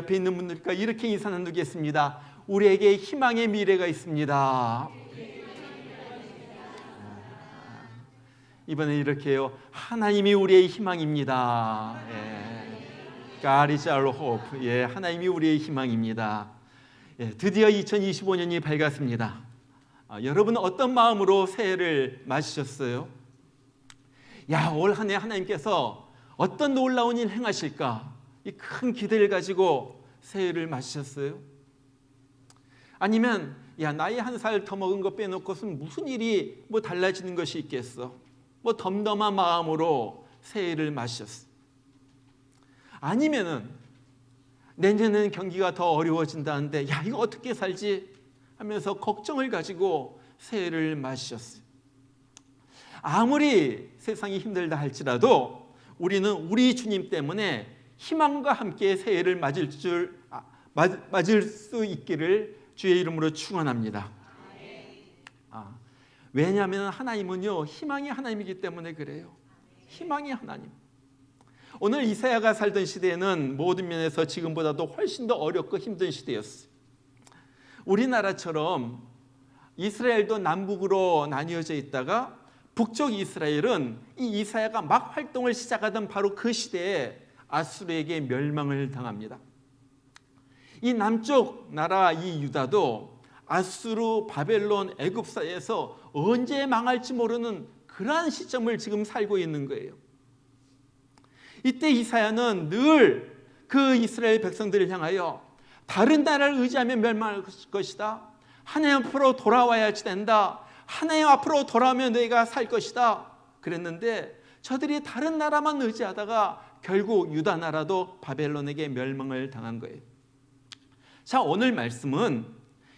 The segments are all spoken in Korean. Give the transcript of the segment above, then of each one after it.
옆에 있는 분들과 이렇게 인사 나누겠습니다. 우리에게 희망의 미래가 있습니다. 이번에 이렇게 해요. 하나님이 우리의 희망입니다. God is our hope. 하나님이 우리의 희망입니다. 드디어 2025년이 밝았습니다. 여러분 어떤 마음으로 새해를 맞으셨어요? 올 한 해 하나님께서 어떤 놀라운 일 행하실까? 이 큰 기대를 가지고 새해를 맞으셨어요? 아니면 나이 한 살 더 먹은 거 빼놓고선 무슨 일이 달라지는 것이 있겠어? 덤덤한 마음으로 새해를 맞으셨어? 아니면은 내년에는 경기가 더 어려워진다는데 이거 어떻게 살지? 하면서 걱정을 가지고 새해를 맞으셨어요. 아무리 세상이 힘들다 할지라도 우리는 우리 주님 때문에 희망과 함께 새해를 맞을 수 있기를 주의 이름으로 축원합니다. 왜냐하면 하나님은요 희망의 하나님이기 때문에 그래요. 희망의 하나님. 오늘 이사야가 살던 시대에는 모든 면에서 지금보다도 훨씬 더 어렵고 힘든 시대였어요. 우리나라처럼 이스라엘도 남북으로 나뉘어져 있다가 북쪽 이스라엘은 이 이사야가 막 활동을 시작하던 바로 그 시대에 아수르에게 멸망을 당합니다. 이 남쪽 나라 이 유다도 아수르, 바벨론, 애굽 사이에서 언제 망할지 모르는 그러한 시점을 지금 살고 있는 거예요. 이때 이사야는 늘 그 이스라엘 백성들을 향하여 다른 나라를 의지하면 멸망할 것이다. 하나님 앞으로 돌아와야지 된다. 하나님 앞으로 돌아오면 너희가 살 것이다. 그랬는데 저들이 다른 나라만 의지하다가 결국 유다 나라도 바벨론에게 멸망을 당한 거예요. 자, 오늘 말씀은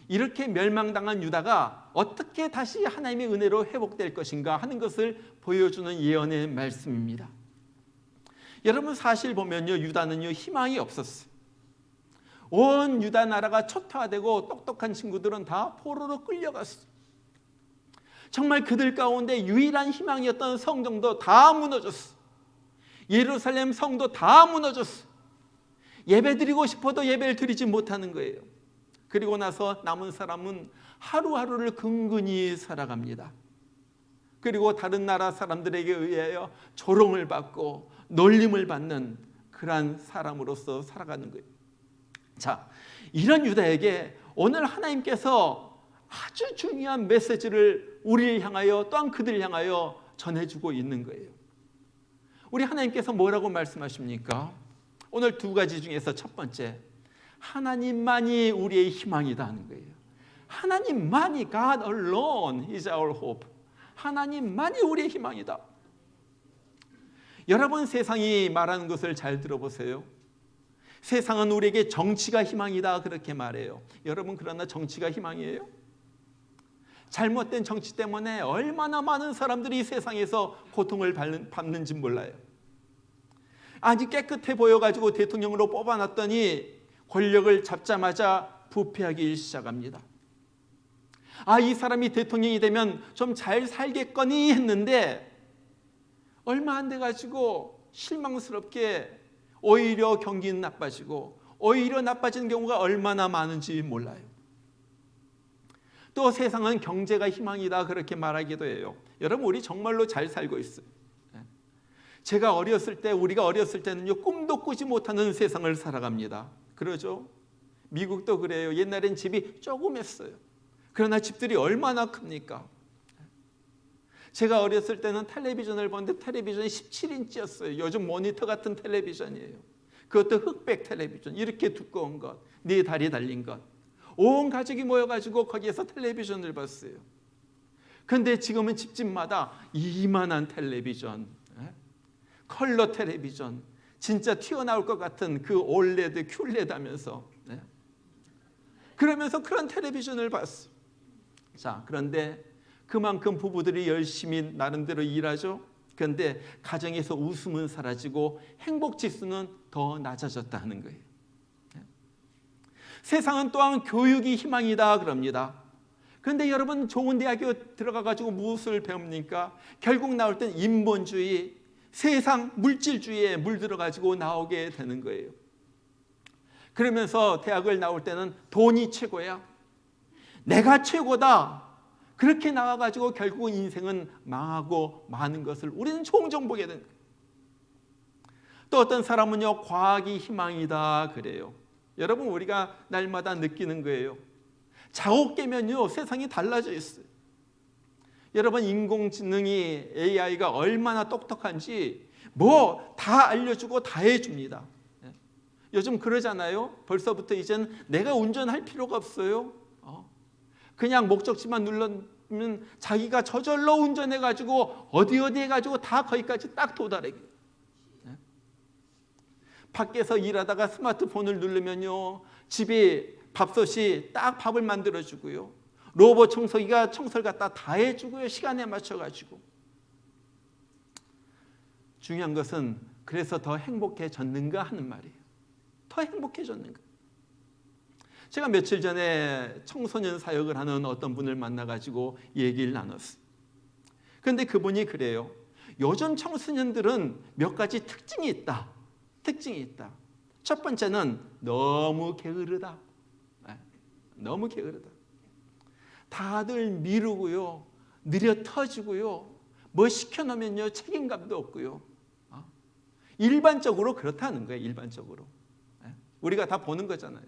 이렇게 멸망당한 유다가 어떻게 다시 하나님의 은혜로 회복될 것인가 하는 것을 보여주는 예언의 말씀입니다. 여러분 사실 보면요 유다는요 희망이 없었어요. 온 유다 나라가 초토화되고 똑똑한 친구들은 다 포로로 끌려갔어요. 정말 그들 가운데 유일한 희망이었던 성전도 다 무너졌어요. 예루살렘 성도 다 무너졌어요. 예배드리고 싶어도 예배를 드리지 못하는 거예요. 그리고 나서 남은 사람은 하루하루를 근근히 살아갑니다. 그리고 다른 나라 사람들에게 의하여 조롱을 받고 놀림을 받는 그러한 사람으로서 살아가는 거예요. 자, 이런 유다에게 오늘 하나님께서 아주 중요한 메시지를 우리를 향하여 또한 그들을 향하여 전해주고 있는 거예요. 우리 하나님께서 뭐라고 말씀하십니까? 오늘 두 가지 중에서 첫 번째, 하나님만이 우리의 희망이다 하는 거예요. 하나님만이, God alone is our hope. 하나님만이 우리의 희망이다. 여러분 세상이 말하는 것을 잘 들어보세요. 세상은 우리에게 정치가 희망이다 그렇게 말해요. 여러분 그러나 정치가 희망이에요? 잘못된 정치 때문에 얼마나 많은 사람들이 세상에서 고통을 받는지 몰라요. 아주 깨끗해 보여가지고 대통령으로 뽑아놨더니 권력을 잡자마자 부패하기 시작합니다. 이 사람이 대통령이 되면 좀 잘 살겠거니 했는데 얼마 안 돼가지고 실망스럽게 오히려 경기는 나빠지고 오히려 나빠지는 경우가 얼마나 많은지 몰라요. 또 세상은 경제가 희망이다 그렇게 말하기도 해요. 여러분 우리 정말로 잘 살고 있어요. 제가 어렸을 때 우리가 어렸을 때는요 꿈도 꾸지 못하는 세상을 살아갑니다. 그러죠? 미국도 그래요. 옛날엔 집이 조그맸어요. 그러나 집들이 얼마나 큽니까? 제가 어렸을 때는 텔레비전을 보는데 텔레비전이 17인치였어요. 요즘 모니터 같은 텔레비전이에요. 그것도 흑백 텔레비전, 이렇게 두꺼운 것, 네 다리 달린 것. 온 가족이 모여가지고 거기에서 텔레비전을 봤어요. 그런데 지금은 집집마다 이만한 텔레비전, 컬러 텔레비전, 진짜 튀어나올 것 같은 그 올레드, 큐레드 하면서 그러면서 그런 텔레비전을 봤어. 자, 그런데 그만큼 부부들이 열심히 나름대로 일하죠. 그런데 가정에서 웃음은 사라지고 행복 지수는 더 낮아졌다 하는 거예요. 세상은 또한 교육이 희망이다 그럽니다. 그런데 여러분 좋은 대학교 들어가가지고 무엇을 배웁니까? 결국 나올 땐 인본주의, 세상 물질주의에 물들어가지고 나오게 되는 거예요. 그러면서 대학을 나올 때는 돈이 최고야. 내가 최고다. 그렇게 나와가지고 결국은 인생은 망하고 마는 것을 우리는 종종 보게 됩니다. 또 어떤 사람은요, 과학이 희망이다 그래요. 여러분, 우리가 날마다 느끼는 거예요. 자고 깨면요, 세상이 달라져 있어요. 여러분, 인공지능이 AI가 얼마나 똑똑한지 뭐 다 알려주고 다 해줍니다. 요즘 그러잖아요. 벌써부터 이제는 내가 운전할 필요가 없어요. 그냥 목적지만 눌러면 자기가 저절로 운전해가지고 어디 해가지고 다 거기까지 딱 도달해. 밖에서 일하다가 스마트폰을 누르면요, 집에 밥솥이 딱 밥을 만들어주고요, 로봇 청소기가 청소를 갖다 다 해주고요, 시간에 맞춰가지고. 중요한 것은 그래서 더 행복해졌는가 하는 말이에요. 더 행복해졌는가. 제가 며칠 전에 청소년 사역을 하는 어떤 분을 만나가지고 얘기를 나눴어요. 그런데 그분이 그래요. 요즘 청소년들은 몇 가지 특징이 있다. 첫 번째는 너무 게으르다. 너무 게으르다. 다들 미루고요, 느려 터지고요, 뭐 시켜놓으면요 책임감도 없고요. 일반적으로 그렇다는 거예요. 일반적으로 우리가 다 보는 거잖아요.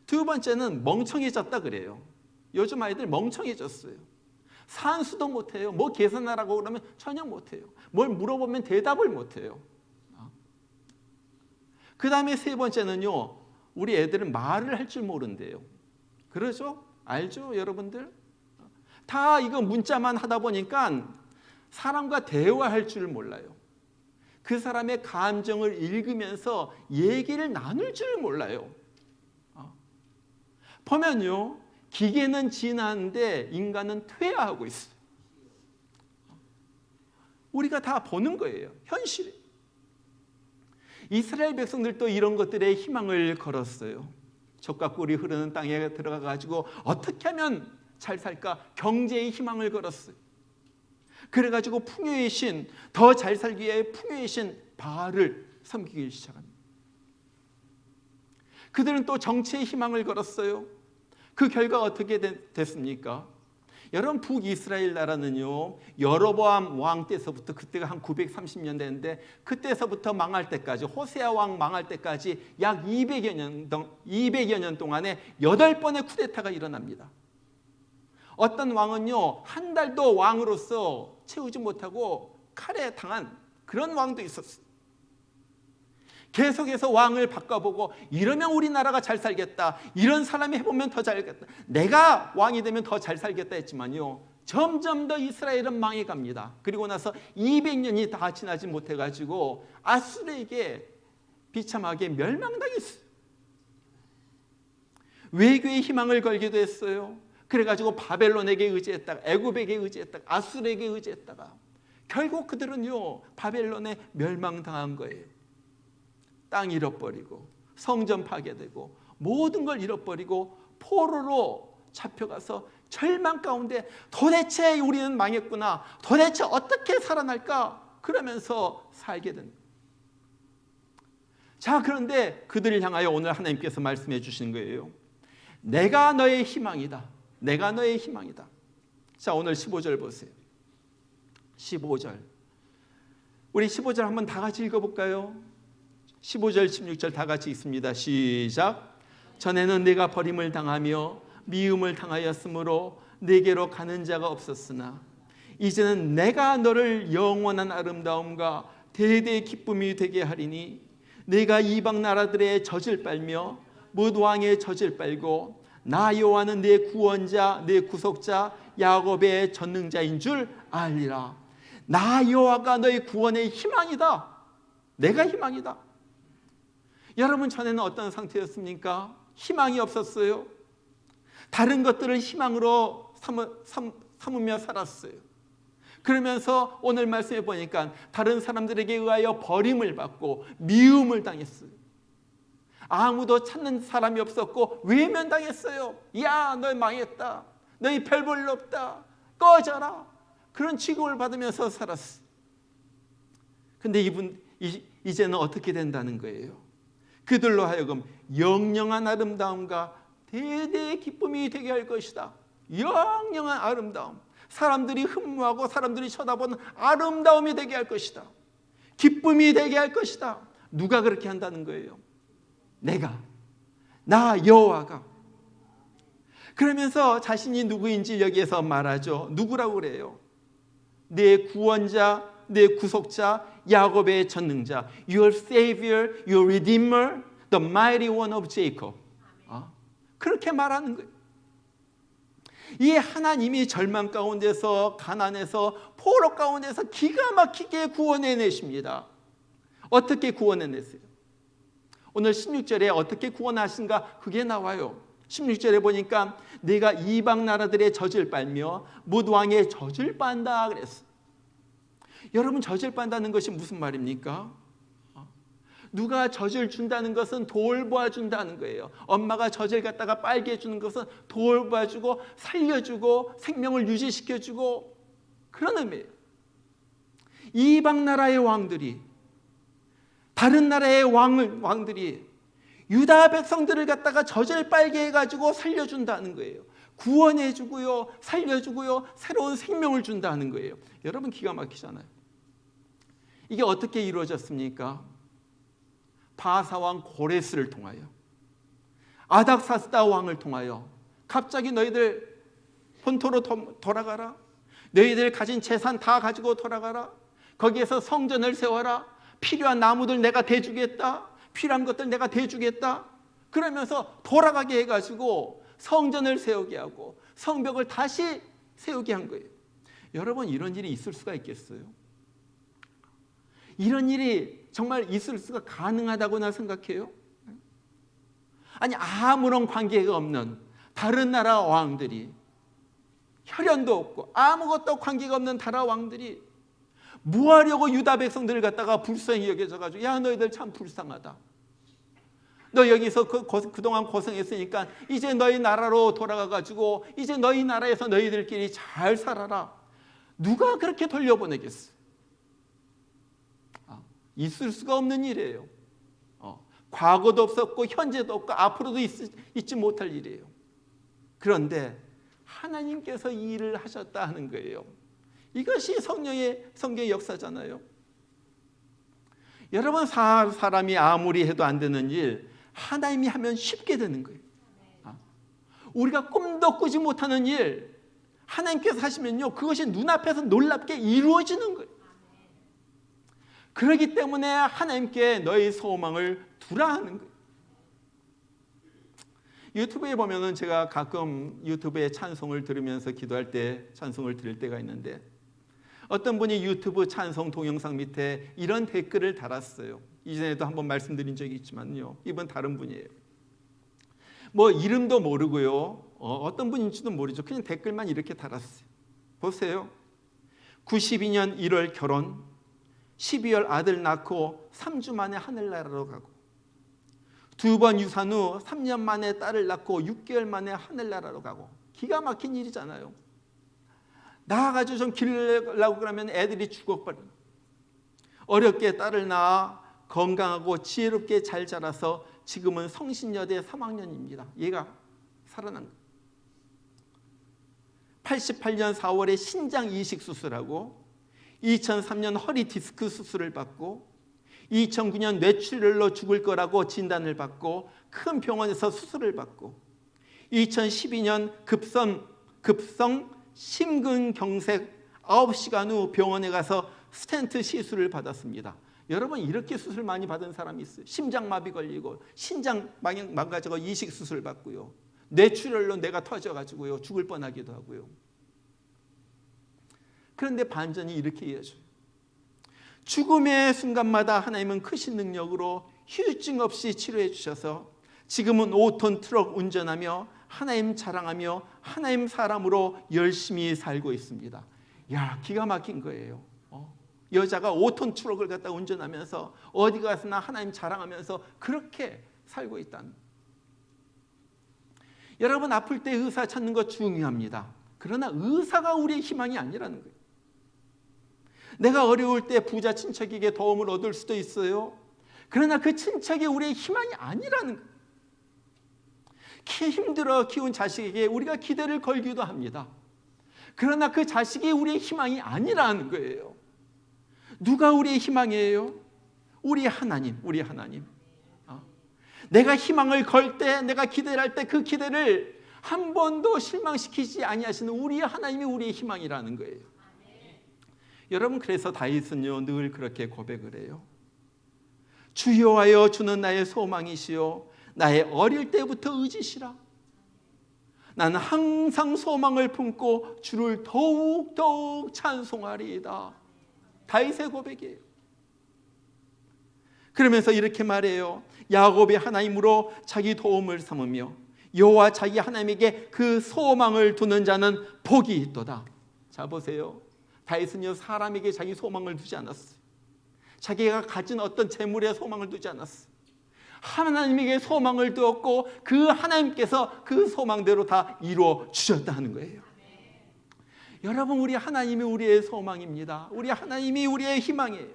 두 번째는 멍청해졌다 그래요. 요즘 아이들 멍청해졌어요. 산수도 못해요. 뭐 계산하라고 그러면 전혀 못해요. 뭘 물어보면 대답을 못해요. 그 다음에 세 번째는요, 우리 애들은 말을 할 줄 모른대요. 그러죠? 알죠? 여러분들? 다 이거 문자만 하다 보니까 사람과 대화할 줄 몰라요. 그 사람의 감정을 읽으면서 얘기를 나눌 줄 몰라요. 보면요, 기계는 진화하는데 인간은 퇴화하고 있어요. 우리가 다 보는 거예요. 현실이. 이스라엘 백성들도 이런 것들에 희망을 걸었어요. 젖과 꿀이 흐르는 땅에 들어가가지고 어떻게 하면 잘 살까? 경제의 희망을 걸었어요. 그래가지고 풍요의 신, 더 잘 살기 위해 풍요의 신 바알을 섬기기 시작합니다. 그들은 또 정치의 희망을 걸었어요. 그 결과 어떻게 됐습니까? 여러분, 북이스라엘 나라는요, 여로보암 왕 때서부터, 그때가 한 930년 됐는데, 그때서부터 망할 때까지, 호세아 왕 망할 때까지 약 200여 년 동안에 8번의 쿠데타가 일어납니다. 어떤 왕은요, 한 달도 왕으로서 채우지 못하고 칼에 당한 그런 왕도 있었어요. 계속해서 왕을 바꿔보고, 이러면 우리나라가 잘 살겠다, 이런 사람이 해보면 더 잘 살겠다, 내가 왕이 되면 더 잘 살겠다 했지만요, 점점 더 이스라엘은 망해갑니다. 그리고 나서 200년이 다 지나지 못해가지고 아수르에게 비참하게 멸망당했어요. 외교의 희망을 걸기도 했어요. 그래가지고 바벨론에게 의지했다가, 애굽에게 의지했다가, 아수르에게 의지했다가 결국 그들은요, 바벨론에 멸망당한 거예요. 땅 잃어버리고, 성전 파괴되고, 모든 걸 잃어버리고 포로로 잡혀가서 절망 가운데 도대체 우리는 망했구나, 도대체 어떻게 살아날까, 그러면서 살게 됩니다. 자, 그런데 그들을 향하여 오늘 하나님께서 말씀해 주신 거예요. 내가 너의 희망이다. 내가 너의 희망이다. 자, 오늘 15절 보세요. 15절. 우리 15절 한번 다 같이 읽어볼까요? 15절, 16절 다 같이 읽습니다. 시작. 전에는 내가 버림을 당하며 미움을 당하였으므로 내게로 가는 자가 없었으나 이제는 내가 너를 영원한 아름다움과 대대의 기쁨이 되게 하리니 내가 이방 나라들의 젖을 빨며 뭇 왕의 젖을 빨고 나 여호와는 내 구원자, 내 구속자, 야곱의 전능자인 줄 알리라. 나 여호와가 너의 구원의 희망이다. 내가 희망이다. 여러분, 전에는 어떤 상태였습니까? 희망이 없었어요. 다른 것들을 희망으로 삼으며 살았어요. 그러면서 오늘 말씀해 보니까 다른 사람들에게 의하여 버림을 받고 미움을 당했어요. 아무도 찾는 사람이 없었고 외면당했어요. 야, 너 망했다. 너희 별 볼 일 없다. 꺼져라. 그런 취급을 받으면서 살았어요. 근데 이제는 어떻게 된다는 거예요? 그들로 하여금 영영한 아름다움과 대대의 기쁨이 되게 할 것이다. 영영한 아름다움, 사람들이 흠모하고 사람들이 쳐다보는 아름다움이 되게 할 것이다. 기쁨이 되게 할 것이다. 누가 그렇게 한다는 거예요? 내가, 나 여호와가. 그러면서 자신이 누구인지 여기에서 말하죠. 누구라고 그래요? 내 구원자, 내 구속자, 야곱의 전능자, Your Savior, Your Redeemer, The Mighty One of Jacob. 그렇게 말하는 거예요. 이 하나님이 절망 가운데서, 가난에서, 포로 가운데서 기가 막히게 구원해내십니다. 어떻게 구원해냈어요? 오늘 16절에 어떻게 구원하신가 그게 나와요. 16절에 보니까 내가 이방 나라들의 젖을 빨며 뭇왕의 젖을 빤다 그랬어. 여러분, 젖을 빤다는 것이 무슨 말입니까? 누가 젖을 준다는 것은 돌보아준다는 거예요. 엄마가 젖을 갖다가 빨게 해주는 것은 돌봐주고 살려주고 생명을 유지시켜주고 그런 의미예요. 이방 나라의 왕들이, 다른 나라의 왕들이 유다 백성들을 갖다가 젖을 빨게 해가지고 살려준다는 거예요. 구원해주고요, 살려주고요, 새로운 생명을 준다는 거예요. 여러분, 기가 막히잖아요. 이게 어떻게 이루어졌습니까? 바사왕 고레스를 통하여, 아닥사스다 왕을 통하여 갑자기 너희들 본토로 돌아가라, 너희들 가진 재산 다 가지고 돌아가라, 거기에서 성전을 세워라, 필요한 나무들 내가 대주겠다, 필요한 것들 내가 대주겠다, 그러면서 돌아가게 해가지고 성전을 세우게 하고 성벽을 다시 세우게 한 거예요. 여러분, 이런 일이 있을 수가 있겠어요? 이런 일이 정말 있을 수가 가능하다고 나 생각해요? 아니, 아무런 관계가 없는 다른 나라 왕들이, 혈연도 없고 아무것도 관계가 없는 나라 왕들이 뭐 하려고 유다 백성들을 갖다가 불쌍히 여겨져가지고, 야, 너희들 참 불쌍하다, 너 여기서 그동안 고생했으니까 이제 너희 나라로 돌아가가지고 이제 너희 나라에서 너희들끼리 잘 살아라. 누가 그렇게 돌려보내겠어? 있을 수가 없는 일이에요. 과거도 없었고 현재도 없고 앞으로도 있지 못할 일이에요. 그런데 하나님께서 이 일을 하셨다 하는 거예요. 이것이 성경의 역사잖아요. 여러분, 사람이 아무리 해도 안 되는 일 하나님이 하면 쉽게 되는 거예요. 우리가 꿈도 꾸지 못하는 일 하나님께서 하시면요, 그것이 눈앞에서 놀랍게 이루어지는 거예요. 그렇기 때문에 하나님께 너희 소망을 두라 하는 거예요. 유튜브에 보면은 제가 가끔 유튜브에 찬송을 들으면서 기도할 때 찬송을 드릴 때가 있는데, 어떤 분이 유튜브 찬송 동영상 밑에 이런 댓글을 달았어요. 이전에도 한번 말씀드린 적이 있지만요, 이분 다른 분이에요. 뭐 이름도 모르고요, 어떤 분인지도 모르죠. 그냥 댓글만 이렇게 달았어요. 보세요. 92년 1월 결혼, 12월 아들 낳고 3주 만에 하늘나라로 가고, 2번 유산 후 3년 만에 딸을 낳고 6개월 만에 하늘나라로 가고. 기가 막힌 일이잖아요. 나가지고 좀 기르려고 그러면 애들이 죽어버려. 어렵게 딸을 낳아 건강하고 지혜롭게 잘 자라서 지금은 성신여대 3학년입니다. 얘가 살아난 거예요. 88년 4월에 신장 이식 수술하고 2003년 허리 디스크 수술을 받고 2009년 뇌출혈로 죽을 거라고 진단을 받고 큰 병원에서 수술을 받고 2012년 급성 심근경색 9시간 후 병원에 가서 스텐트 시술을 받았습니다. 여러분, 이렇게 수술 많이 받은 사람이 있어요. 심장마비 걸리고 신장 망가져서 이식 수술 받고요, 뇌출혈로 뇌가 터져가지고요 죽을 뻔하기도 하고요. 그런데 반전이 이렇게 이어져요. 죽음의 순간마다 하나님은 크신 능력으로 휴증 없이 치료해 주셔서 지금은 5톤 트럭 운전하며 하나님 자랑하며 하나님 사람으로 열심히 살고 있습니다. 야, 기가 막힌 거예요. 여자가 5톤 트럭을 갖다 운전하면서 어디 가서나 하나님 자랑하면서 그렇게 살고 있다는. 여러분, 아플 때 의사 찾는 거 중요합니다. 그러나 의사가 우리의 희망이 아니라는 거예요. 내가 어려울 때 부자 친척에게 도움을 얻을 수도 있어요. 그러나 그 친척이 우리의 희망이 아니라는 거예요. 힘들어 키운 자식에게 우리가 기대를 걸기도 합니다. 그러나 그 자식이 우리의 희망이 아니라는 거예요. 누가 우리의 희망이에요? 우리 하나님, 우리 하나님. 내가 희망을 걸 때, 내가 기대를 할 때 그 기대를 한 번도 실망시키지 아니하시는 우리 하나님이 우리의 희망이라는 거예요. 여러분, 그래서 다윗은요 늘 그렇게 고백을 해요. 주여와여, 주는 나의 소망이시요 나의 어릴 때부터 의지시라. 나는 항상 소망을 품고 주를 더욱 찬송하리이다. 다윗의 고백이에요. 그러면서 이렇게 말해요. 야곱의 하나님으로 자기 도움을 삼으며 여호와 자기 하나님에게 그 소망을 두는 자는 복이 있도다. 자, 보세요. 다윗은요 사람에게 자기 소망을 두지 않았어요. 자기가 가진 어떤 재물에 소망을 두지 않았어요. 하나님에게 소망을 두었고 그 하나님께서 그 소망대로 다 이루어 주셨다는 거예요. 여러분, 우리 하나님이 우리의 소망입니다. 우리 하나님이 우리의 희망이에요.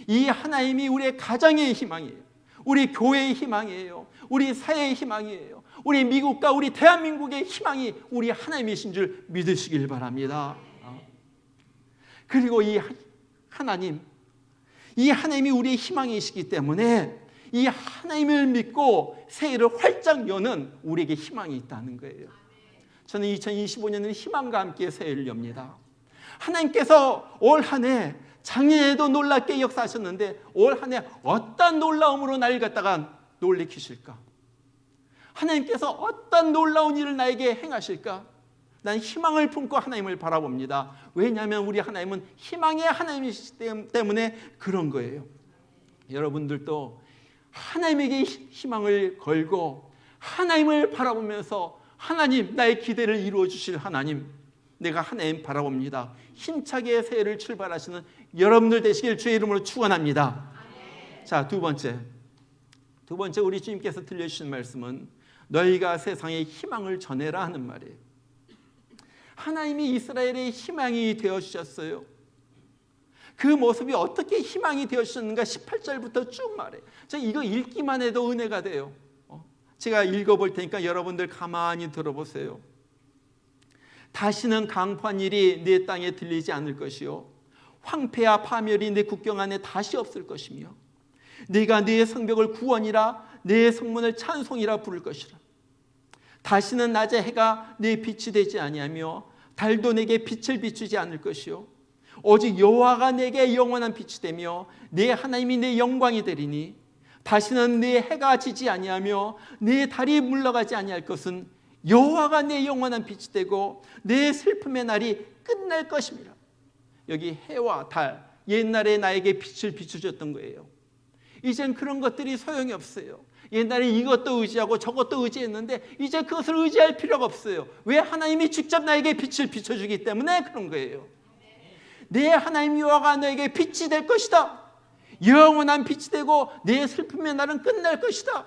이 하나님이 우리의 가정의 희망이에요. 우리 교회의 희망이에요. 우리 사회의 희망이에요. 우리 미국과 우리 대한민국의 희망이 우리 하나님이신 줄 믿으시길 바랍니다. 그리고 이 하나님이 우리의 희망이시기 때문에 이 하나님을 믿고 새해를 활짝 여는 우리에게 희망이 있다는 거예요. 저는 2025년에는 희망과 함께 새해를 엽니다. 하나님께서 올 한 해 작년에도 놀랍게 역사하셨는데 올 한 해 어떤 놀라움으로 나를 갖다가 놀래키실까? 하나님께서 어떤 놀라운 일을 나에게 행하실까? 난 희망을 품고 하나님을 바라봅니다. 왜냐하면 우리 하나님은 희망의 하나님이시기 때문에 그런 거예요. 여러분들도 하나님에게 희망을 걸고 하나님을 바라보면서 하나님, 나의 기대를 이루어 주실 하나님, 내가 하나님 바라봅니다. 힘차게 새해를 출발하시는 여러분들 되시길 주의 이름으로 축원합니다. 자, 두 번째 우리 주님께서 들려주신 말씀은 너희가 세상에 희망을 전해라 하는 말이에요. 하나님이 이스라엘의 희망이 되어주셨어요. 그 모습이 어떻게 희망이 되어주셨는가 18절부터 쭉 말해요. 이거 읽기만 해도 은혜가 돼요. 제가 읽어볼 테니까 여러분들 가만히 들어보세요. 다시는 강판일이 내 땅에 들리지 않을 것이요 황폐와 파멸이 내 국경 안에 다시 없을 것이며 네가 네 성벽을 구원이라 네 성문을 찬송이라 부를 것이라. 다시는 낮에 해가 내 빛이 되지 아니하며 달도 내게 빛을 비추지 않을 것이요 오직 여호와가 내게 영원한 빛이 되며 내 하나님이 내 영광이 되리니 다시는 내 해가 지지 아니하며 내 달이 물러가지 아니할 것은 여호와가 내 영원한 빛이 되고 내 슬픔의 날이 끝날 것입니다. 여기 해와 달, 옛날에 나에게 빛을 비춰줬던 거예요. 이젠 그런 것들이 소용이 없어요. 옛날에 이것도 의지하고 저것도 의지했는데 이제 그것을 의지할 필요가 없어요. 왜? 하나님이 직접 나에게 빛을 비춰주기 때문에 그런 거예요. 내 하나님 여호와가 너에게 빛이 될 것이다. 영원한 빛이 되고 내 슬픔의 날은 끝날 것이다.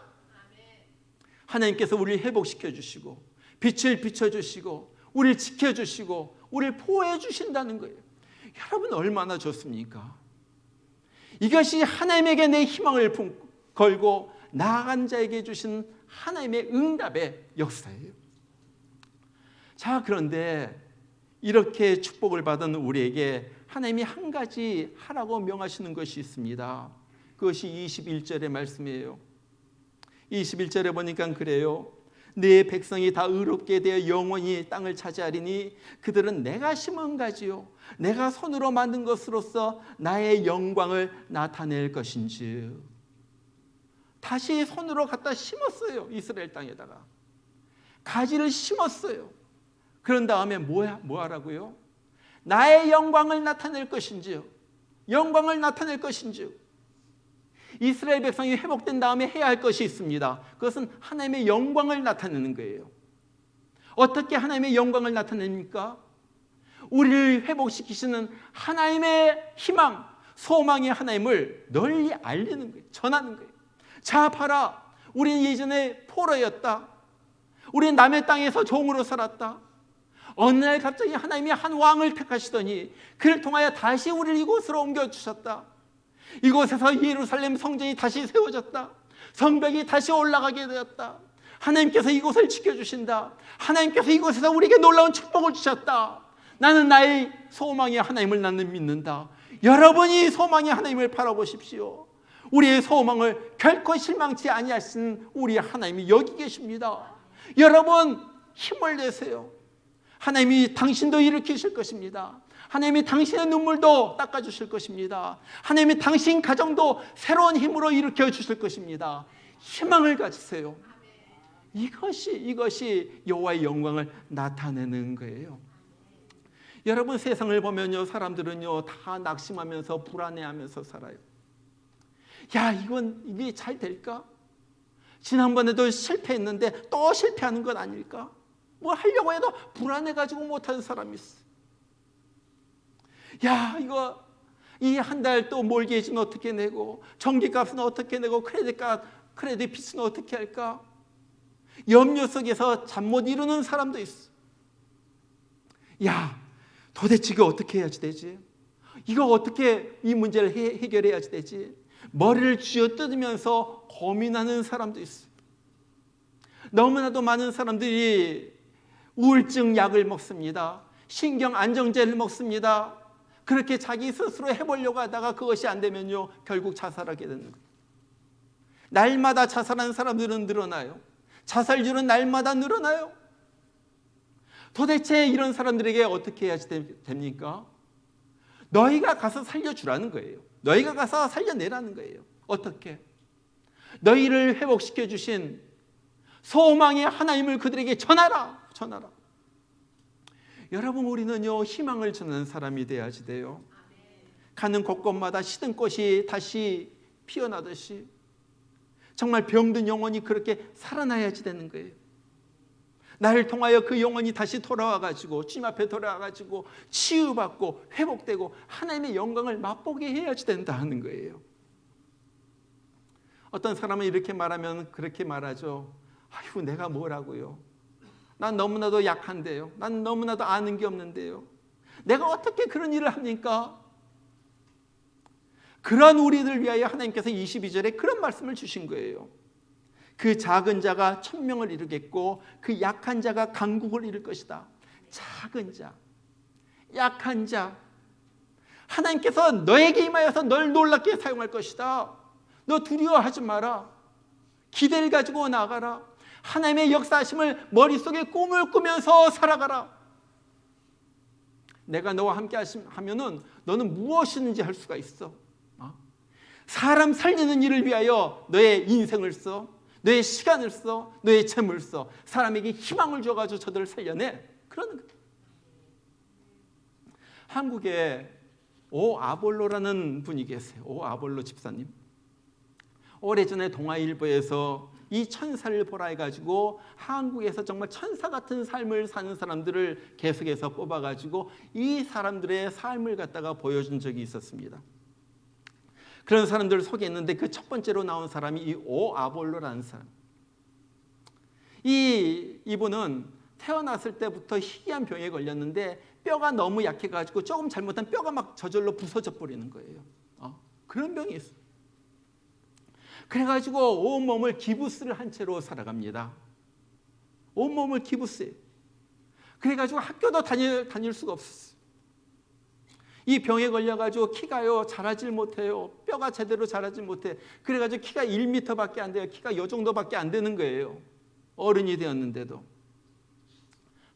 하나님께서 우리를 회복시켜 주시고 빛을 비춰주시고 우리를 지켜주시고 우리를 보호해 주신다는 거예요. 여러분, 얼마나 좋습니까? 이것이 하나님에게 내 희망을 걸고 나아간 자에게 주신 하나님의 응답의 역사예요. 자, 그런데 이렇게 축복을 받은 우리에게 하나님이 한 가지 하라고 명하시는 것이 있습니다. 그것이 21절의 말씀이에요. 21절에 보니까 그래요. 내 백성이 다 의롭게 되어 영원히 땅을 차지하리니 그들은 내가 심은 가지요 내가 손으로 만든 것으로서 나의 영광을 나타낼 것인지. 다시 손으로 갖다 심었어요. 이스라엘 땅에다가 가지를 심었어요. 그런 다음에 뭐 하라고요? 나의 영광을 나타낼 것인지요. 영광을 나타낼 것인지요. 이스라엘 백성이 회복된 다음에 해야 할 것이 있습니다. 그것은 하나님의 영광을 나타내는 거예요. 어떻게 하나님의 영광을 나타냅니까? 우리를 회복시키시는 하나님의 희망, 소망의 하나님을 널리 알리는 거예요. 전하는 거예요. 자, 봐라. 우리는 예전에 포로였다. 우리는 남의 땅에서 종으로 살았다. 어느 날 갑자기 하나님이 한 왕을 택하시더니 그를 통하여 다시 우리를 이곳으로 옮겨주셨다. 이곳에서 예루살렘 성전이 다시 세워졌다. 성벽이 다시 올라가게 되었다. 하나님께서 이곳을 지켜주신다. 하나님께서 이곳에서 우리에게 놀라운 축복을 주셨다. 나는 나의 소망의 하나님을 나는 믿는다. 여러분이 소망의 하나님을 바라보십시오. 우리의 소망을 결코 실망치 아니하신 우리 하나님이 여기 계십니다. 여러분 힘을 내세요. 하나님이 당신도 일으키실 것입니다. 하나님이 당신의 눈물도 닦아주실 것입니다. 하나님이 당신 가정도 새로운 힘으로 일으켜 주실 것입니다. 희망을 가지세요. 이것이 여호와의 영광을 나타내는 거예요. 여러분 세상을 보면요, 사람들은요 다 낙심하면서 불안해하면서 살아요. 야, 이게 잘 될까? 지난번에도 실패했는데 또 실패하는 건 아닐까? 뭐 하려고 해도 불안해가지고 못하는 사람이 있어. 야, 이 한 달 또 몰게이지는 어떻게 내고, 전기값은 어떻게 내고, 크레딧 비스는 어떻게 할까? 염려 속에서 잠 못 이루는 사람도 있어. 야, 도대체 이거 어떻게 해야지 되지? 이거 어떻게 이 문제를 해결해야지 되지? 머리를 쥐어뜯으면서 고민하는 사람도 있어. 너무나도 많은 사람들이 우울증 약을 먹습니다. 신경 안정제를 먹습니다. 그렇게 자기 스스로 해보려고 하다가 그것이 안 되면요 결국 자살하게 되는 거예요. 날마다 자살하는 사람들은 늘어나요. 자살률은 날마다 늘어나요. 도대체 이런 사람들에게 어떻게 해야지 됩니까? 너희가 가서 살려주라는 거예요. 너희가 가서 살려내라는 거예요. 어떻게? 너희를 회복시켜 주신 소망의 하나님을 그들에게 전하라. 여러분, 우리는요 희망을 전하는 사람이 돼야지 돼요. 가는 곳곳마다 시든 꽃이 다시 피어나듯이 정말 병든 영혼이 그렇게 살아나야지 되는 거예요. 나를 통하여 그 영혼이 다시 돌아와가지고 주님 앞에 돌아와가지고 치유받고 회복되고 하나님의 영광을 맛보게 해야지 된다 하는 거예요. 어떤 사람은 이렇게 말하면 그렇게 말하죠. 아이고, 내가 뭐라고요? 난 너무나도 약한데요. 난 너무나도 아는 게 없는데요. 내가 어떻게 그런 일을 합니까? 그런 우리들 위하여 하나님께서 22절에 그런 말씀을 주신 거예요. 그 작은 자가 천명을 이루겠고 그 약한 자가 강국을 이룰 것이다. 작은 자, 약한 자, 하나님께서 너에게 임하여서 널 놀랍게 사용할 것이다. 너 두려워하지 마라. 기대를 가지고 나가라. 하나님의 역사하심을 머릿속에 꿈을 꾸면서 살아가라. 내가 너와 함께 하면은 너는 무엇이든지 할 수가 있어. 사람 살리는 일을 위하여 너의 인생을 써, 너의 시간을 써, 너의 재물을 써. 사람에게 희망을 줘가지고 저들을 살려내. 그러는 거예요. 한국에 오아볼로라는 분이 계세요. 오아볼로 집사님. 오래전에 동아일보에서 이 천사를 보라 해가지고 한국에서 정말 천사 같은 삶을 사는 사람들을 계속해서 뽑아가지고 이 사람들의 삶을 갖다가 보여준 적이 있었습니다. 그런 사람들을 소개했는데 그 첫 번째로 나온 사람이 이 오아볼로라는 사람. 이분은 태어났을 때부터 희귀한 병에 걸렸는데 뼈가 너무 약해가지고 조금 잘못하면 뼈가 막 저절로 부서져 버리는 거예요. 그런 병이 있어요. 그래가지고 온몸을 기부스를 한 채로 살아갑니다. 온몸을 기부스예요. 그래가지고 학교도 다닐 수가 없었어요. 이 병에 걸려가지고 키가요 자라질 못해요. 뼈가 제대로 자라질 못해. 그래가지고 키가 1m밖에 안 돼요. 키가 요 정도밖에 안 되는 거예요. 어른이 되었는데도.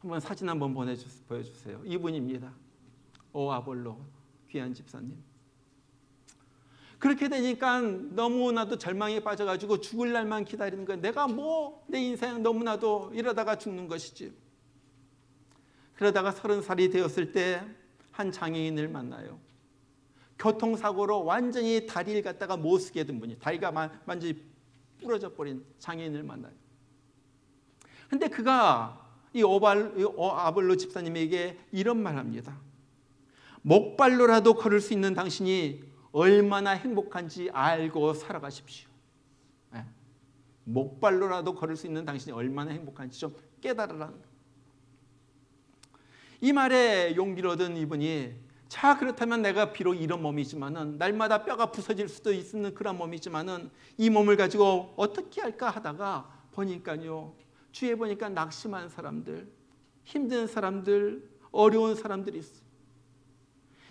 한번 사진 한번 보여주세요. 이분입니다. 오아볼로 귀한 집사님. 그렇게 되니까 너무나도 절망에 빠져가지고 죽을 날만 기다리는 거예요. 내가 내 인생 너무나도 이러다가 죽는 것이지. 그러다가 30살이 되었을 때 한 장애인을 만나요. 교통사고로 완전히 다리를 갖다가 못 쓰게 된 분이, 다리가 완전히 부러져 버린 장애인을 만나요. 근데 그가 이 오아볼로 집사님에게 이런 말 합니다. 목발로라도 걸을 수 있는 당신이 얼마나 행복한지 알고 살아가십시오. 네. 목발로라도 걸을 수 있는 당신이 얼마나 행복한지 좀 깨달으라는 거예요. 이 말에 용기를 얻은 이분이 자, 그렇다면 내가 비록 이런 몸이지만은 날마다 뼈가 부서질 수도 있는 그런 몸이지만은 이 몸을 가지고 어떻게 할까 하다가 보니까요, 주위에 보니까 낙심한 사람들, 힘든 사람들, 어려운 사람들이 있어.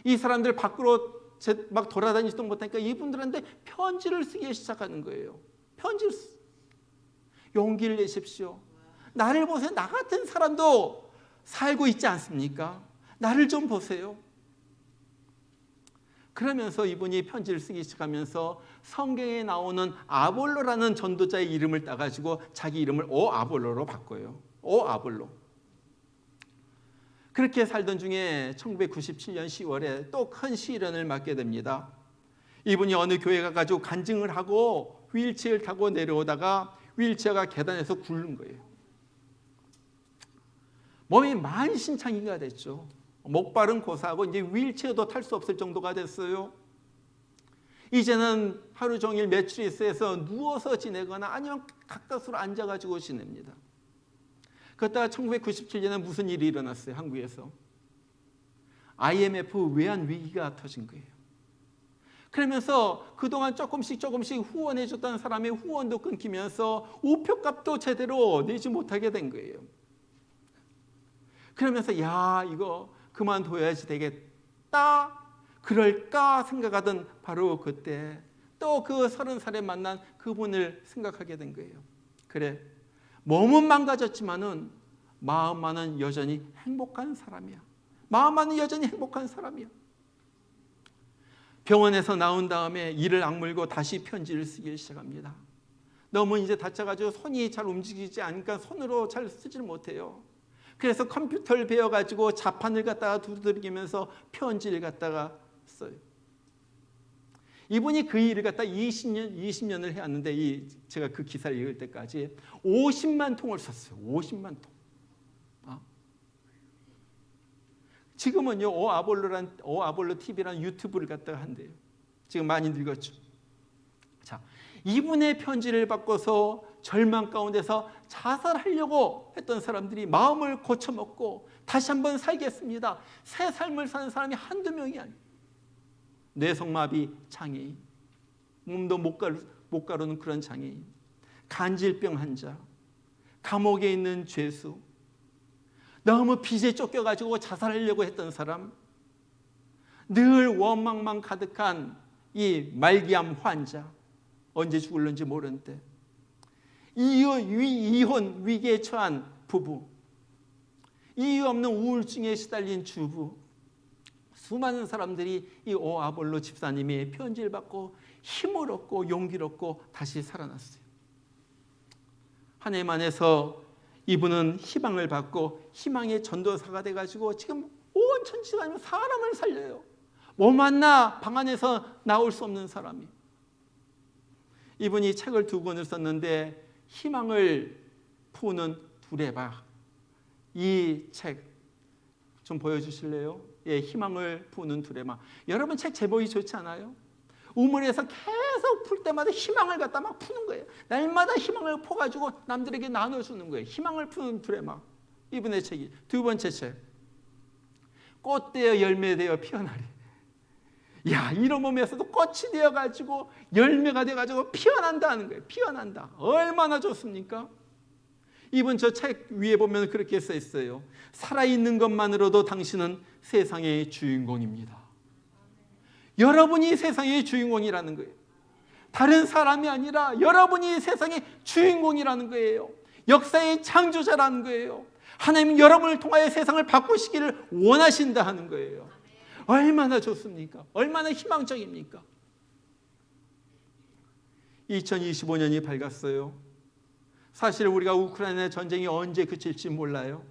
이 사람들 밖으로 막 돌아다니지도 못하니까 이분들한테 편지를 쓰기 시작하는 거예요. 편지를 용기를 내십시오. 나를 보세요. 나 같은 사람도 살고 있지 않습니까? 나를 좀 보세요. 그러면서 이분이 편지를 쓰기 시작하면서 성경에 나오는 아볼로라는 전도자의 이름을 따가지고 자기 이름을 오아볼로로 바꿔요. 오아볼로. 그렇게 살던 중에 1997년 10월에 또 큰 시련을 맞게 됩니다. 이분이 어느 교회 가가지고 간증을 하고 휠체어를 타고 내려오다가 휠체어가 계단에서 굴른 거예요. 몸이 만신창이가 됐죠. 목발은 고사하고 이제 휠체어도 탈 수 없을 정도가 됐어요. 이제는 하루 종일 매트리스에서 누워서 지내거나 아니면 가까스로 앉아가지고 지냅니다. 그러다가 1997년에 무슨 일이 일어났어요. 한국에서 IMF 외환 위기가 터진 거예요. 그러면서 그동안 조금씩 후원해줬던 사람의 후원도 끊기면서 우표값도 제대로 내지 못하게 된 거예요. 그러면서 야, 이거 그만둬야지 되겠다, 그럴까 생각하던 바로 그때 또 그 30살에 만난 그분을 생각하게 된 거예요. 그래, 몸은 망가졌지만은 마음만은 여전히 행복한 사람이야. 마음만은 여전히 행복한 사람이야. 병원에서 나온 다음에 이를 악물고 다시 편지를 쓰기 시작합니다. 너무 이제 다쳐가지고 손이 잘 움직이지 않으니까 손으로 잘 쓰지를 못해요. 그래서 컴퓨터를 배워가지고 자판을 갖다가 두드리면서 편지를 갖다가 써요. 이분이 그 일을 갖다 20년을 해왔는데 제가 그 기사를 읽을 때까지 50만 통을 썼어요. 50만 통. 지금은요, 오아볼로 TV라는 유튜브를 갖다가 한대요. 지금 많이 늙었죠. 자, 이분의 편지를 받고서 절망 가운데서 자살하려고 했던 사람들이 마음을 고쳐먹고 다시 한번 살겠습니다. 새 삶을 사는 사람이 한두 명이 아니에요. 뇌성마비 장애인, 몸도 못 가루는 그런 장애인, 간질병 환자, 감옥에 있는 죄수, 너무 빚에 쫓겨가지고 자살하려고 했던 사람, 늘 원망만 가득한 이 말기암 환자, 언제 죽을는지 모르는데, 이혼 위기에 처한 부부, 이유 없는 우울증에 시달린 주부, 수많은 사람들이 이 오아볼로 집사님의 편지를 받고 힘을 얻고 용기를 얻고 다시 살아났어요. 하나님 안에서 이분은 희망을 받고 희망의 전도사가 돼가지고 지금 온 천지가 아니면 사람을 살려요. 몸 하나 방 안에서 나올 수 없는 사람이. 이분이 책을 2권을 썼는데 희망을 푸는 두레박, 이 책 좀 보여주실래요? 예, 희망을 푸는 두레박. 여러분 책 제목이 좋지 않아요? 우물에서 계속 풀 때마다 희망을 갖다 막 푸는 거예요. 날마다 희망을 퍼가지고 남들에게 나눠주는 거예요. 희망을 푸는 두레막. 이분의 책이 2번째 책. 꽃되어 열매되어 피어나리. 야, 이런 몸에서도 꽃이 되어가지고 열매가 되어가지고 피어난다는 거예요. 피어난다. 얼마나 좋습니까? 이분 저 책 위에 보면 그렇게 써 있어요. 살아있는 것만으로도 당신은 세상의 주인공입니다. 여러분이 세상의 주인공이라는 거예요. 다른 사람이 아니라 여러분이 세상의 주인공이라는 거예요. 역사의 창조자라는 거예요. 하나님은 여러분을 통하여 세상을 바꾸시기를 원하신다 하는 거예요. 얼마나 좋습니까? 얼마나 희망적입니까? 2025년이 밝았어요. 사실 우리가 우크라이나 전쟁이 언제 그칠지 몰라요.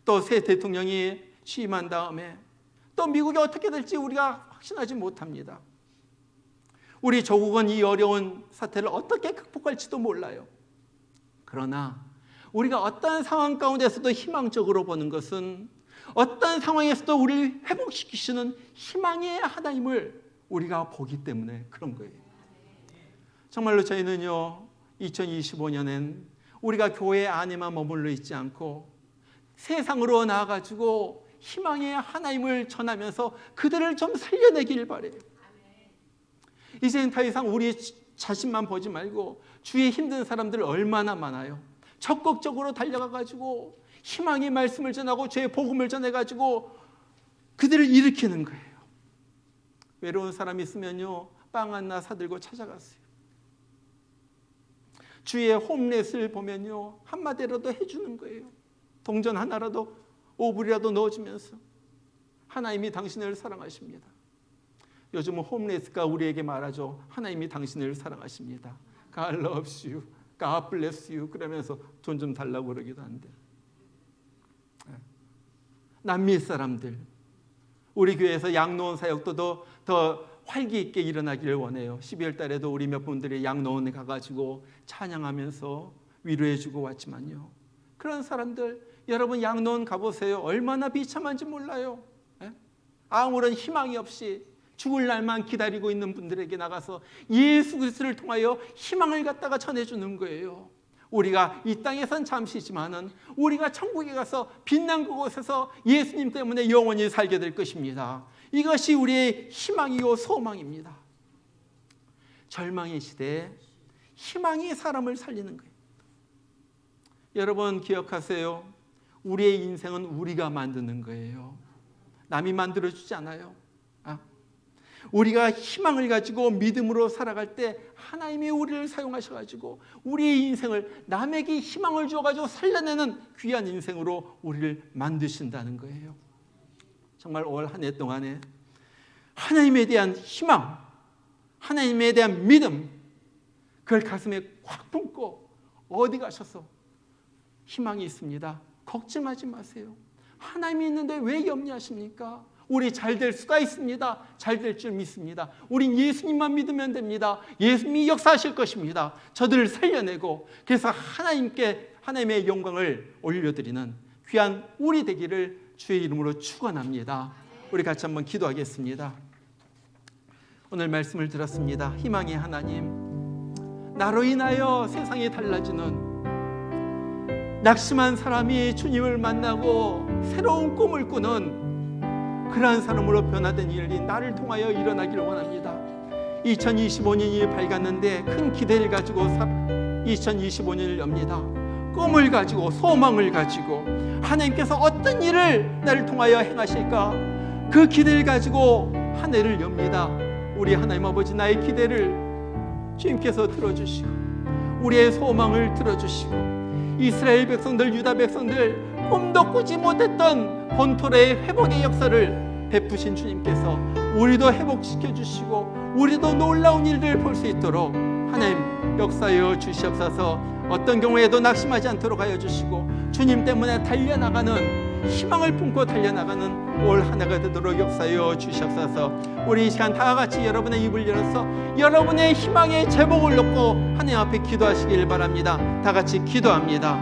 또 새 대통령이 취임한 다음에 또 미국이 어떻게 될지 우리가 확신하지 못합니다. 우리 조국은 이 어려운 사태를 어떻게 극복할지도 몰라요. 그러나 우리가 어떤 상황 가운데서도 희망적으로 보는 것은 어떤 상황에서도 우리를 회복시키시는 희망의 하나님을 우리가 보기 때문에 그런 거예요. 정말로 저희는요, 2025년엔 우리가 교회 안에만 머물러 있지 않고 세상으로 나아가지고 희망의 하나님을 전하면서 그들을 좀 살려내길 바래요. 이제는 더 이상 우리 자신만 보지 말고 주위에 힘든 사람들 얼마나 많아요. 적극적으로 달려가가지고 희망의 말씀을 전하고 죄의 복음을 전해가지고 그들을 일으키는 거예요. 외로운 사람이 있으면요, 빵 하나 사들고 찾아갔어요. 주위에 홈레스를 보면요, 한마디라도 해주는 거예요. 동전 하나라도, 5불이라도 넣어주면서 하나님이 당신을 사랑하십니다. 요즘은 홈레스가 우리에게 말하죠. 하나님이 당신을 사랑하십니다. God loves you, God bless you 그러면서 돈 좀 달라고 그러기도 한데, 남미 사람들, 우리 교회에서 양로원 사역도 더 활기 있게 일어나기를 원해요. 12월 달에도 우리 몇 분들이 양로원에 가가지고 찬양하면서 위로해주고 왔지만요, 그런 사람들, 여러분 양로원 가보세요. 얼마나 비참한지 몰라요. 아무런 희망이 없이 죽을 날만 기다리고 있는 분들에게 나가서 예수 그리스도를 통하여 희망을 갖다가 전해주는 거예요. 우리가 이 땅에선 잠시지만은 우리가 천국에 가서 빛난 그곳에서 예수님 때문에 영원히 살게 될 것입니다. 이것이 우리의 희망이요 소망입니다. 절망의 시대에 희망이 사람을 살리는 거예요. 여러분 기억하세요. 우리의 인생은 우리가 만드는 거예요. 남이 만들어주지 않아요. 우리가 희망을 가지고 믿음으로 살아갈 때 하나님이 우리를 사용하셔가지고 우리의 인생을 남에게 희망을 주어가지고 살려내는 귀한 인생으로 우리를 만드신다는 거예요. 정말 올 한 해 동안에 하나님에 대한 희망, 하나님에 대한 믿음, 그걸 가슴에 확 품고 어디 가셔서 희망이 있습니다. 걱정하지 마세요. 하나님이 있는데 왜 염려하십니까? 우리 잘 될 수가 있습니다. 잘 될 줄 믿습니다. 우린 예수님만 믿으면 됩니다. 예수님이 역사하실 것입니다. 저들을 살려내고 그래서 하나님의 영광을 올려드리는 귀한 우리 되기를 주의 이름으로 축원합니다. 우리 같이 한번 기도하겠습니다. 오늘 말씀을 들었습니다. 희망의 하나님, 나로 인하여 세상이 달라지는 낙심한 사람이 주님을 만나고 새로운 꿈을 꾸는 그러한 사람으로 변화된 일이 나를 통하여 일어나기를 원합니다. 2025년이 밝았는데 큰 기대를 가지고 2025년을 엽니다. 꿈을 가지고 소망을 가지고 하나님께서 어떤 일을 나를 통하여 행하실까, 그 기대를 가지고 한 해를 엽니다. 우리 하나님 아버지, 나의 기대를 주님께서 들어주시고 우리의 소망을 들어주시고 이스라엘 백성들, 유다 백성들 꿈도 꾸지 못했던 본토의 회복의 역사를 베푸신 주님께서 우리도 회복시켜 주시고 우리도 놀라운 일들을 볼 수 있도록 하나님 역사하여 주시옵소서. 어떤 경우에도 낙심하지 않도록 하여 주시고 주님 때문에 달려나가는 희망을 품고 달려나가는 올 한 해가 되도록 역사하여 주시옵소서. 우리 이 시간 다 같이 여러분의 입을 열어서 여러분의 희망의 제목을 놓고 하나님 앞에 기도하시길 바랍니다. 다 같이 기도합니다.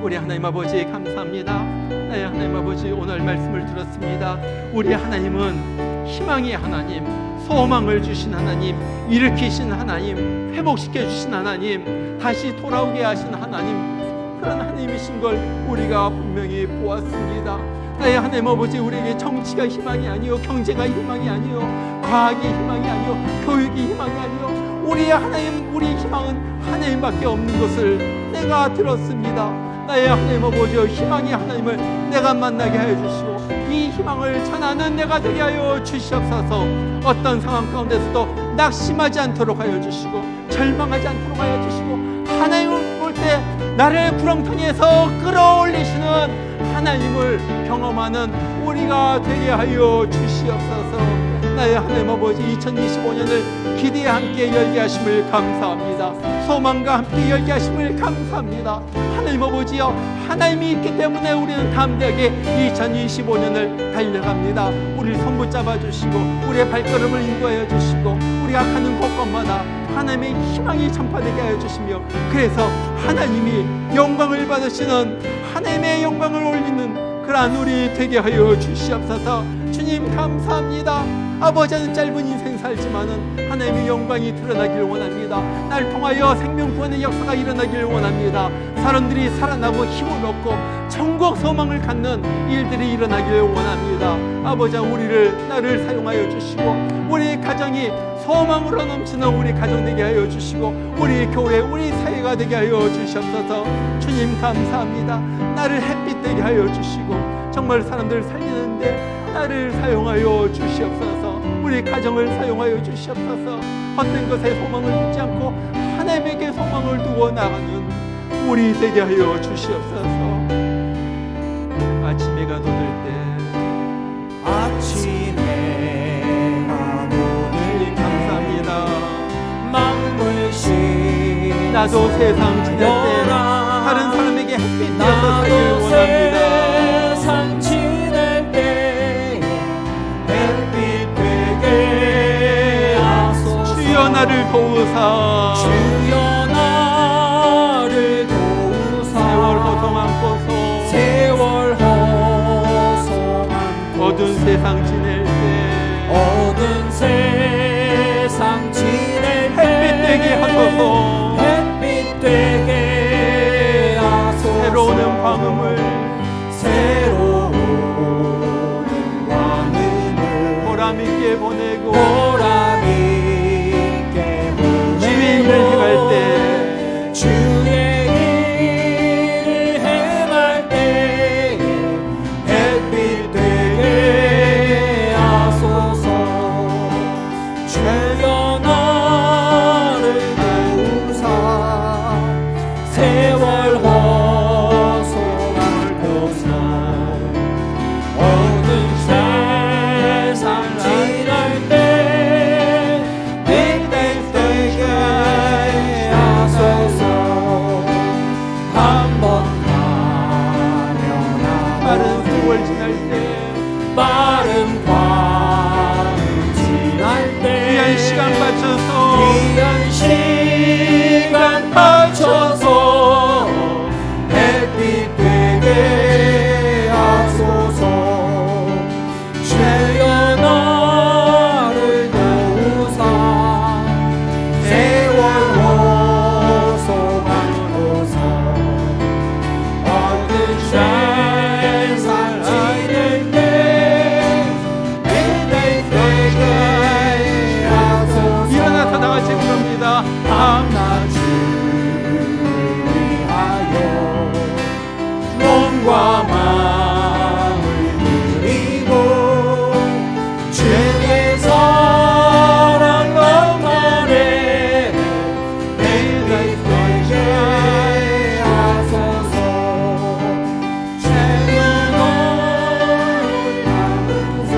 우리 하나님 아버지 감사합니다. 나의 하나님 아버지, 오늘 말씀을 들었습니다. 우리 하나님은 희망의 하나님, 소망을 주신 하나님, 일으키신 하나님, 회복시켜 주신 하나님, 다시 돌아오게 하신 하나님, 그런 하나님이신 걸 우리가 분명히 보았습니다. 나의 하나님 아버지, 우리에게 정치가 희망이 아니요, 경제가 희망이 아니요, 과학이 희망이 아니요, 교육이 희망이 아니요, 우리의 하나님, 우리의 희망은 하나님밖에 없는 것을 내가 들었습니다. 나의 하나님 아버지, 희망의 하나님을 내가 만나게 하여 주시고 이 희망을 전하는 내가 되게 하여 주시옵소서. 어떤 상황 가운데서도 낙심하지 않도록 하여 주시고 절망하지 않도록 하여 주시고 하나님을 볼 때 나를 구렁텅이에서 끌어올리시는 하나님을 경험하는 우리가 되게 하여 주시옵소서. 나의 하나님 아버지, 2025년을 기대에 함께 열게 하심을 감사합니다. 소망과 함께 열게 하심을 감사합니다. 하나님 아버지여, 하나님이 있기 때문에 우리는 담대하게 2025년을 달려갑니다. 우리를 손 붙잡아 주시고 우리의 발걸음을 인도하여 주시고 우리가 가는 곳곳마다 하나님의 희망이 전파되게 하여 주시며, 그래서 하나님이 영광을 받으시는, 하나님의 영광을 올리는 그러한 우리 되게 하여 주시옵소서. 주님 감사합니다. 아버지는 짧은 인생 살지만은 하나님의 영광이 드러나길 원합니다. 날 통하여 생명구원의 역사가 일어나길 원합니다. 사람들이 살아나고 힘을 얻고 천국 소망을 갖는 일들이 일어나길 원합니다. 아버지, 나를 사용하여 주시고 우리 가정이 소망으로 넘치는 우리 가정 되게 하여 주시고 우리 교회, 우리 사회가 되게 하여 주시옵소서. 주님 감사합니다. 나를 햇빛 되게 하여 주시고 정말 사람들 살리는데 나를 사용하여 주시옵소서. 우리 가정을 사용하여 주시옵소서. 헛된 것에 소망을 두지 않고 하나님에게 소망을 두고 나가는 우리 되게 하여 주시옵소서. 아침 해가 돋을 때 감사합니다. 나도 세상 지낼 때 다른 사람에게 햇빛 되어서 살길 원합니다. 주여 나를 도우사 세월 허송 안고서 어두운 세상 지낼 때 햇빛 되게 하소서. 새로운 광음을 보람있게 보내고 주의 일을 행할 때 햇빛 되게 하소서. 주여 나를 도우사 세월 허송할 곳에 어두운 세상 지날 때 햇빛 되게 하소서. 한번 가면 빠른 세월 지날 때 빠른 밤 지날 때 귀한 시간 맞춰서 햇빛 되게 하소서. 주여 나를 도우사 세월 허송한 곳에 어두운 세상 지낼 때 햇빛 되게 하소서. 일어나서 다 같이 부릅니다. 몸과 마음을 드리고 주의 사랑 너만에 햇빛 되게 하소서. 주여 너를 도우사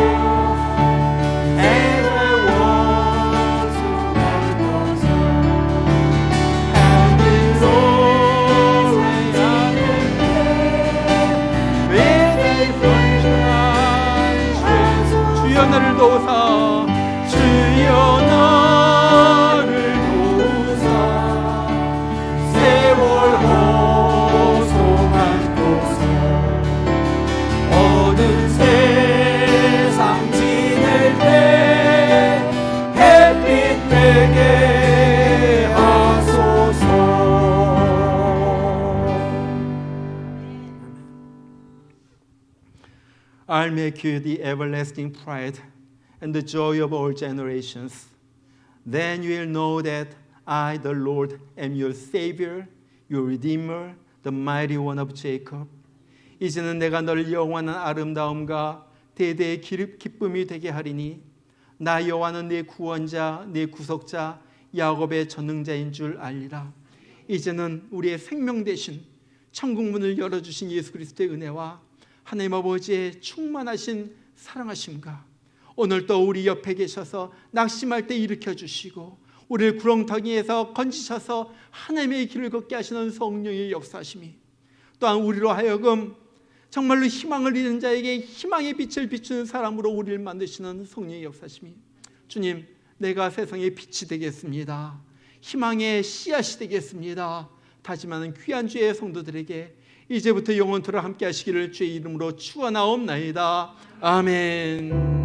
해와 원수한 곳에 주여 나를 도우사 주여 나를 도우사 세월 허송한 곳에 어두운 세상 지낼 때 햇빛 되게 하소서. I'll make you the everlasting pride and the joy of all generations. Then you will know that I, the Lord, am your Savior, your Redeemer, the mighty one of Jacob. 이제는 내가 너를 영원한 아름다움과 대대의 기쁨이 되게 하리니 나 여호와는 네 구원자, 네 구속자, 야곱의 전능자인 줄 알리라. 이제는 우리의 생명 대신 천국 문을 열어주신 예수 그리스도의 은혜와 하나님 아버지의 충만하신 사랑하심과 오늘도 우리 옆에 계셔서 낙심할 때 일으켜주시고 우리를 구렁텅이에서 건지셔서 하나님의 길을 걷게 하시는 성령의 역사심이 또한 우리로 하여금 정말로 희망을 잃은 자에게 희망의 빛을 비추는 사람으로 우리를 만드시는 성령의 역사심이 주님, 내가 세상의 빛이 되겠습니다. 희망의 씨앗이 되겠습니다. 다짐하는 귀한 주의 성도들에게 이제부터 영원토록 함께 하시기를 주의 이름으로 축원하옵나이다. 아멘.